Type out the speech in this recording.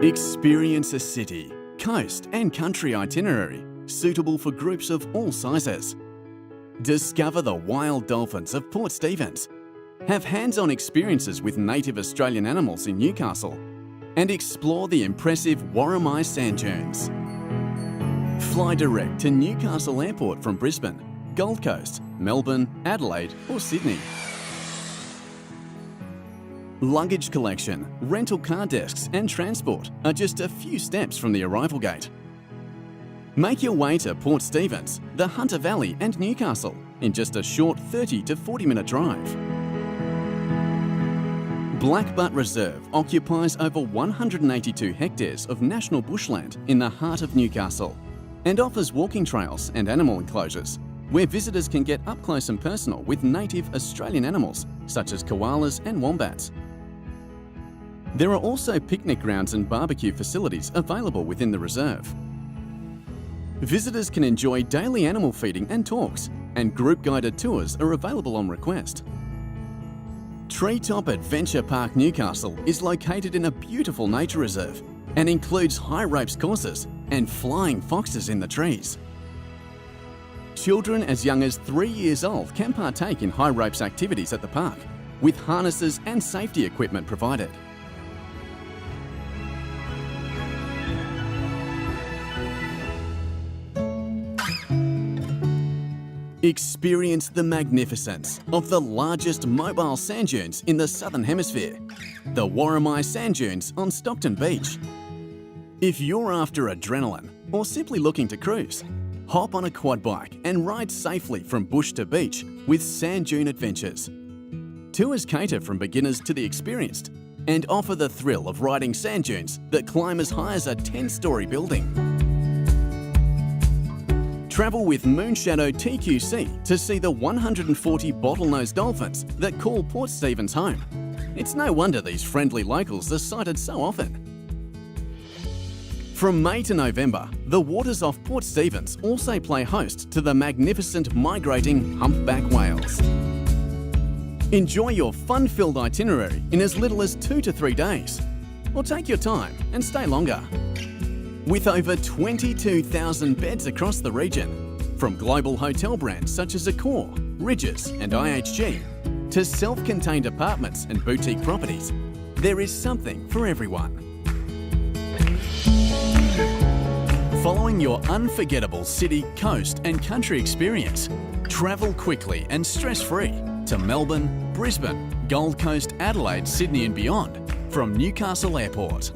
Experience a city, coast and country itinerary suitable for groups of all sizes. Discover the wild dolphins of Port Stephens. Have hands-on experiences with native Australian animals in Newcastle and explore the impressive Worimi sand dunes. Fly direct to Newcastle Airport from Brisbane, Gold Coast, Melbourne, Adelaide or Sydney. Luggage collection, rental car desks and transport are just a few steps from the arrival gate. Make your way to Port Stephens, the Hunter Valley and Newcastle in just a short 30 to 40-minute drive. Blackbutt Reserve occupies over 182 hectares of national bushland in the heart of Newcastle and offers walking trails and animal enclosures where visitors can get up close and personal with native Australian animals such as koalas and wombats. There are also picnic grounds and barbecue facilities available within the reserve. Visitors can enjoy daily animal feeding and talks, and group guided tours are available on request. Treetop Adventure Park Newcastle is located in a beautiful nature reserve and includes high ropes courses and flying foxes in the trees. Children as young as 3 years old can partake in high ropes activities at the park, with harnesses and safety equipment provided. Experience the magnificence of the largest mobile sand dunes in the Southern Hemisphere, the Worimi Sand Dunes on Stockton Beach. If you're after adrenaline or simply looking to cruise, hop on a quad bike and ride safely from bush to beach with Sand Dune Adventures. Tours cater from beginners to the experienced and offer the thrill of riding sand dunes that climb as high as a 10-storey building. Travel with Moonshadow TQC to see the 140 bottlenose dolphins that call Port Stephens home. It's no wonder these friendly locals are sighted so often. From May to November, the waters off Port Stephens also play host to the magnificent migrating humpback whales. Enjoy your fun-filled itinerary in as little as 2 to 3 days, or take your time and stay longer. With over 22,000 beds across the region, from global hotel brands such as Accor, Ridges and IHG, to self-contained apartments and boutique properties, there is something for everyone. Following your unforgettable city, coast and country experience, travel quickly and stress-free to Melbourne, Brisbane, Gold Coast, Adelaide, Sydney and beyond from Newcastle Airport.